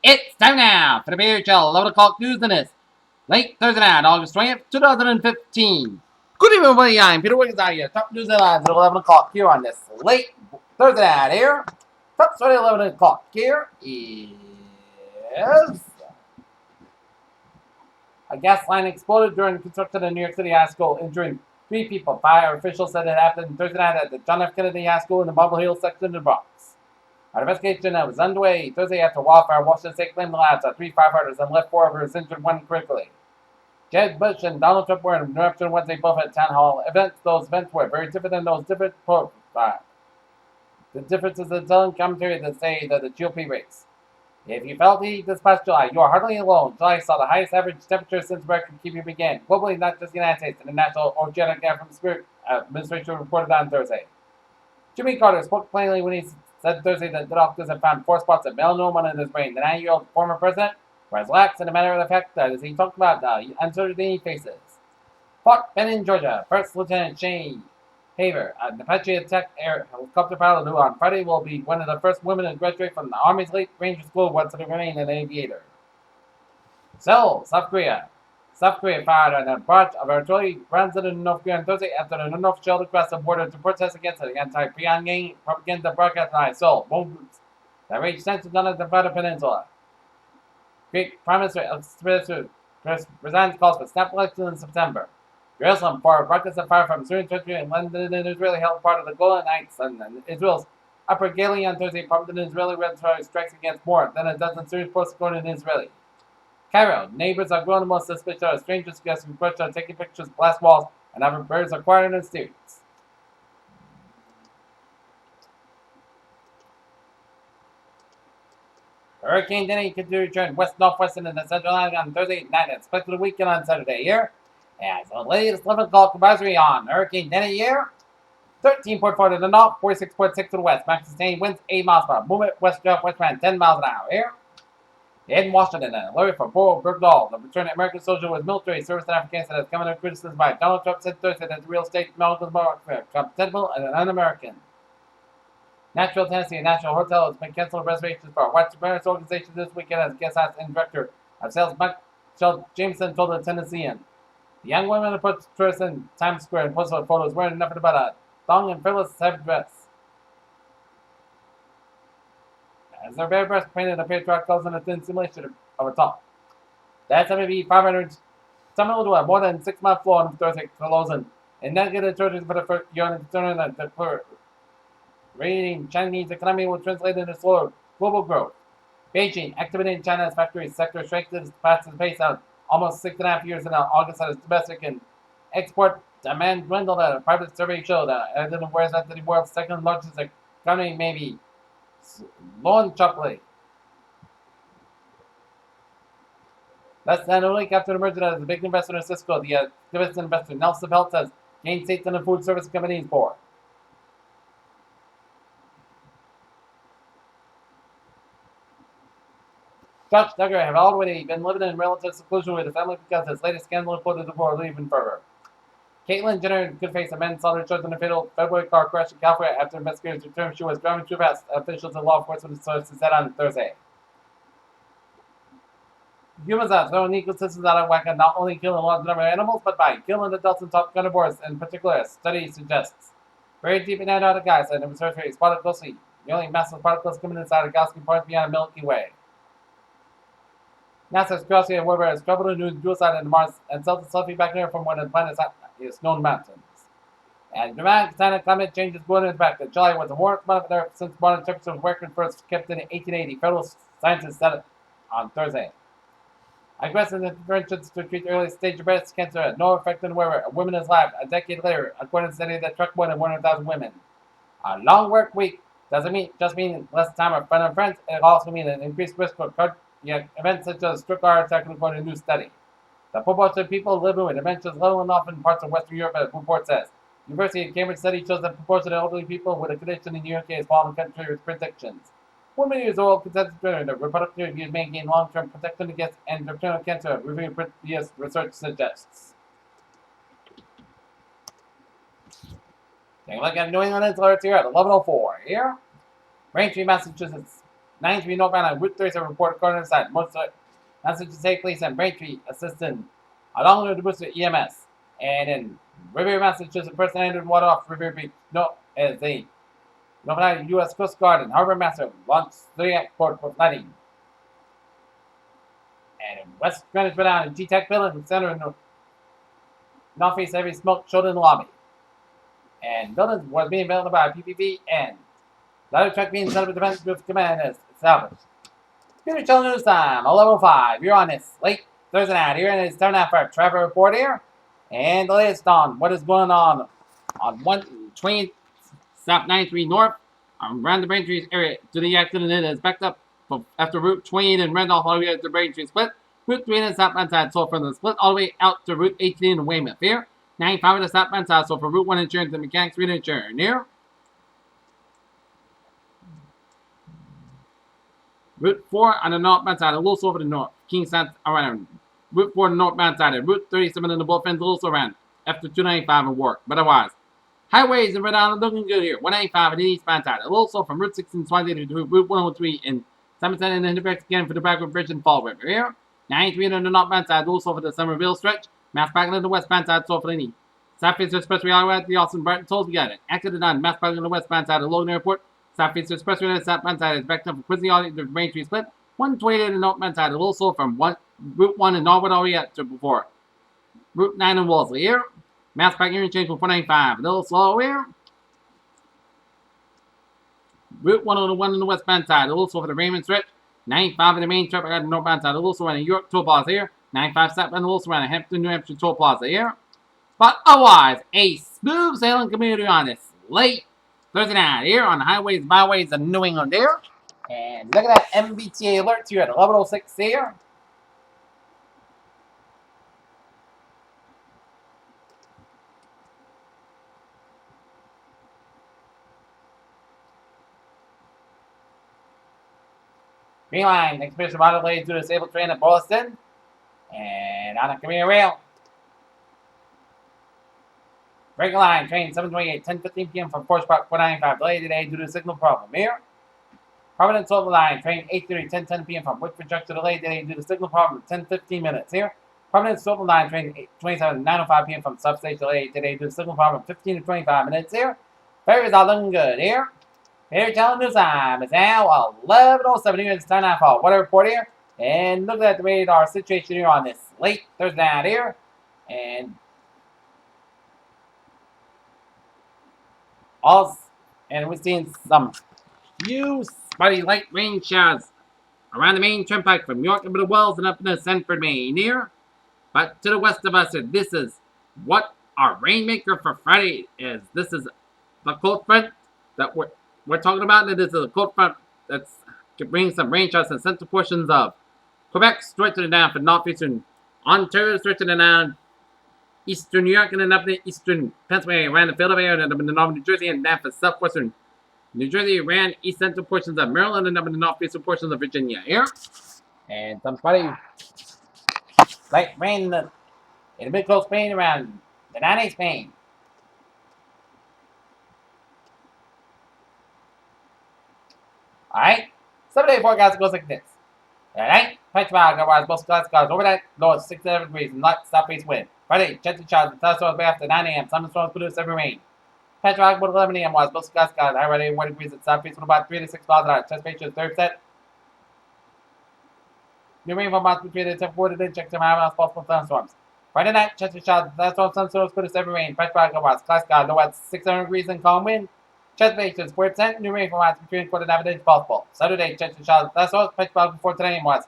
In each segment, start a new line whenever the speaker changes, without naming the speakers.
It's time now for the BHL 11 o'clock news and this late Thursday night, August 20th, 2015. Good evening, everybody. I'm Peter Wiggins out here. Top news headlines at 11 o'clock here on this late Thursday night here. Top story at 11 o'clock here is a gas line exploded during construction in New York City High School, injuring 3 people. Fire officials said it happened Thursday night at the John F. Kennedy High School in the Marble Hill section of the Bronx. Our investigation was underway Thursday after wildfire. Washington State claimed the lives of 3 firefighters and left 4 others injured, 1 critically. Jeb Bush and Donald Trump were in eruption Wednesday, both at town hall events. Those events were very different than those different profiles. The difference is the telling commentary that say that the GOP race. If you felt heat this past July, you are hardly alone. July saw the highest average temperature since record keeping began. Globally, not just the United States, and the National Oceanic Administration reported on Thursday. Jimmy Carter spoke plainly when he said Thursday that the doctors have found 4 spots of melanoma in his brain. The 90-year-old former president was lax in a matter of the fact that as he talked about the uncertainty he faces. Fort Benning, Georgia, First Lieutenant Shane Haver, an Apache attack air helicopter pilot who on Friday will be one of the first women to graduate from the Army's Late Ranger School once to remain an aviator. Seoul, South Korea. South Korea fired on a barrage of artillery rounds into North Korea on Thursday after the North shelled across the border to protest against the anti-Pyongyang propaganda broadcast by Seoul movements that raged tensions on the Nevada Peninsula. Greek Prime Minister resigns calls for snap elections in September. Jerusalem for rockets and fire from Syrian territory and London and Israel held part of the Golan Heights and Israel's Upper Galilee on Thursday prompted an Israeli military strikes against more than a dozen Syrian forces according to Israeli. Cairo, neighbors are growing more suspicious of strangers suggesting reports are taking pictures, blast walls, and having birds acquired in the streets. Hurricane Denny continued to turn west-northwestern in the central Atlantic on Thursday night and expected to weaken on Saturday here. As the latest 11 o'clock advisory on Hurricane Denny here, 13.4 to the north, 46.6 to the west. Max sustained winds 8 miles per hour. Movement west-northwest ran 10 miles an hour here. In Washington, an alert for Boral Bergdahl, the returning American soldier with military service in Afghanistan, has come under criticism by Donald Trump said Thursday that the real estate medical market contemptible and un-American. Nashville, Tennessee, a national hotel has been canceling reservations for a white supremacist organization this weekend as guest house and director of sales Michael Jameson told the Tennessean. The young woman approached tourists in Times Square and posted photos wearing nothing but a thong and frivolous headdress. As their bare breast painted a patriarch causing a thin simulation of a top. The SMB 500 stumbled to a more than 6-mile floor on Thursday closing and negative charges for the first year on concerning that the radiating Chinese economy will translate into slower global growth. Beijing, activity in China's factory sector shrank to its fastest pace on almost 6.5 years in August as domestic and export demand dwindled. A private survey showed whereas after the world's second largest economy may be slowing sharply. Less than a week after the merger as the big investor in Cisco, the activist investor Nelson Peltz has gained seats on the food service company's board. Josh Duggar have already been living in relative seclusion with his family because his latest scandal reported the board even further. Caitlyn Jenner could face a manslaughter charge in a fatal February car crash in California after investigators determined she was driving too fast, officials and law enforcement sources said on Thursday. Humans are throwing ecosystems out of whack and not only killing a large number of animals, but by killing adults and top carnivores in particular, a study suggests. Very deep in Antarctica, and the research rate spotted closely nearly massive particles coming inside a galaxy far beyond the Milky Way. NASA's Curiosity, however, has traveled to the dual side of Mars and sent a selfie back there from one of the planet's known mountains. And dramatic climate change is going into effect. July was the warmest month on Earth since modern temperatures record first kept in 1880. Federal scientists said it on Thursday. Aggressive interventions to treat early stage breast cancer had no effect on the wearer. A woman is alive a decade later, according to a study that tracked more than 100,000 women. A long work week doesn't just mean less time with fun and friends. It also means an increased risk for cardiac events such as stroke heart attack, according to a new study. The proportion of people living with dementia is leveling off in parts of Western Europe, as the report says. University of Cambridge study shows that the proportion of elderly people with a condition in the UK is falling the country with predictions. Women use oral consensus during the reproductive reviews may gain long-term protection against endocrine cancer, review previous research suggests. Take a look at New England alerts here at 11:04. Here, Braintree, Massachusetts. 93 northbound on Route 37 report corner side. Most Massachusetts State Police and Braintree assistant along with the Worcester EMS. And in River, Massachusetts, person entered water off River Beach. No, as a Northern U.S. Coast Guard and Harbor Master launched 3 port for flooding. And in West Greenwich, Rhode Island, G-Tech building center in northeast heavy smoke showed in the lobby. And buildings was being built by PPP and ladder truck being set up with defense group command is established. Future Channel News Time, 11:05. You're on this late Thursday night here, and it's time now for a Trevor report here. And the latest on what is going on 120 South 93 North around the Braintree area to the accident. It is backed up after Route 20 and Randolph all the way to the Braintree split. Route 3 in the southbound side, so from the split all the way out to Route 18 in Weymouth here. 95 on the southbound side, so from Route 1 insurance and Mechanics Street insurance near. Route 4 on the northbound side, a little over the north. Kingston around Route 4 on the northbound side, and Route 37 in the both ends, a little around after 295 and work. But otherwise, highways in Rhode Island looking good here. 195 on the eastbound side, a little so from Route 16 Swansea to Route 103 in Somerset and then the back again for the backward bridge in Fall River here. 93 on the northbound side, a little so for the Somerville stretch. Mass parking on the westbound side, so for the knee. Southeast Expressway all the way at the Austin Brighton tolls, we got it. Accident on Mass parking on the westbound side of Logan Airport. Southeast Expressway on the southbound side is backed up for Quincy all the Braintree split. 120 on the northbound side, a little slow from Route 1 in Norwood all the way up to before Route 9 in Wolseley here. Mass parking interchange for 495, a little slow here. Route 101 on the westbound side, a little slow for the Raymond stretch. 95 in the main traffic on the northbound side, a little slow on the York Toll Plaza here. 95 southbound, a little slow on the Hampton, New Hampshire Toll Plaza here. But otherwise, a smooth sailing community on this late Thursday night here on the highways and byways of New England here. And look at that MBTA alert here at 11:06 here. Green line, expedition water laid to the disabled train at Boylston. And on the commuter rail. Break line, train 728, 10:15 p.m. from Forest Park 495. Delayed today due to a signal problem here. Providence Silver Line, train 8:30, 10:10 p.m. from Whitford Junction. Delayed today due to a signal problem 10:15 minutes here. Providence Silver Line, train 27, 9:05 p.m. from Substation. Delayed today due to a signal problem 15 to 25 minutes here. Ferries are looking good here. Here, Channel News Time. It's now 11:07 here. It's time now for weather report here. And look at the radar situation here on this late Thursday night here. And we're seeing some few spotty light rain showers around the main turnpike from York up to the Wells and up into Sanford, Maine here. But to the west of us, this is what our rainmaker for Friday is. This is the cold front that we're talking about. And this is a cold front that's to bring some rain showers in central portions of Quebec, stretching it down for northeastern Ontario, stretching it down eastern New York, and then up to eastern Pennsylvania, around the Philadelphia area, and up in the northern New Jersey, and down for southwestern New Jersey, around east central portions of Maryland, and up in the northeastern portions of Virginia here. And some spotty light rain in the mid-coast Spain around the 90 Spain. Alright, 7-day forecast goes like this. Alright, French fog, otherwise most clouds overnight, low at 67 degrees and light southeast wind. Friday, chance of showers and thunderstorms by after 9 a.m. Thunderstorms produce every rain. French fog about 11 a.m. was most clouds high Friday, 1 degrees at southeast with about 3 to 6 miles an hour. Chance ratio is 30%. New rainfall amounts between the 10 to check some high amounts possible thunderstorms. Friday night, chance of showers and thunderstorms produce every rain. French fog otherwise clouds low at 600 degrees and calm wind. Chance ratio is 4%. New rainfall amounts between 4 to 9 days possible. Saturday, chance of showers and thunderstorms. French fog before 10 a.m. was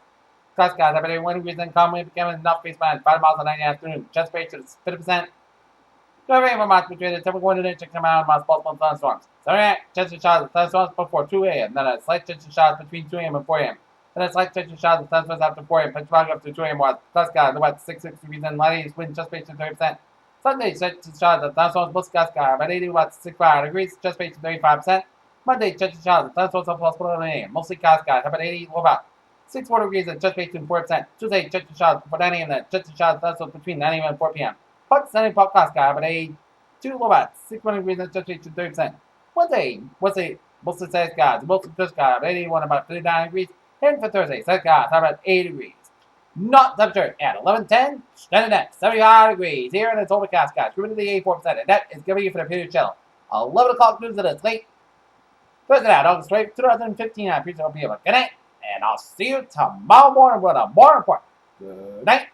clouds every day 1 degrees and calm wind becoming enough face man 5 miles an hour in the afternoon. Chance ratio is 50%. No rainfall amounts between the 10 to check some amounts possible thunderstorms. Saturday night, chance of showers and thunderstorms before 2 a.m. Then a slight chance of showers between 2 a.m. and 4 a.m. Then a slight chance of showers and thunderstorms after 4 a.m. French fog up to 2 a.m. was clouds about 6 degrees and light east wind. Chance ratio 30%. Sunday, chance of showers and thunderstorms most clouds about 80 watts 65 degrees. Chance ratio 35%. Monday, chance of showers and thunderstorms possible at 11 a.m. Mostly clouds about 80 low about 64 degrees and chance ratio 4%. Tuesday, chance of showers before 9 a.m. Then chance of showers and thunderstorms between 9 a.m. and 4 p.m. But Sunday, clouds about 82 low about 61 degrees and chance ratio 30%. Wednesday, Mostly sunny skies. Mostly clear skies. 81 about 59 degrees. And for Thursday, sunny skies. About 80 degrees. Not temperature at 11:10. Standing at 75 degrees. Here in the overcast skies. Humidity 84%. And that is going to be for the period channel. 11 o'clock news at its late. Thursday night, August 12th, 2015. I appreciate you. Good night. And I'll see you tomorrow morning with a more report. Good night.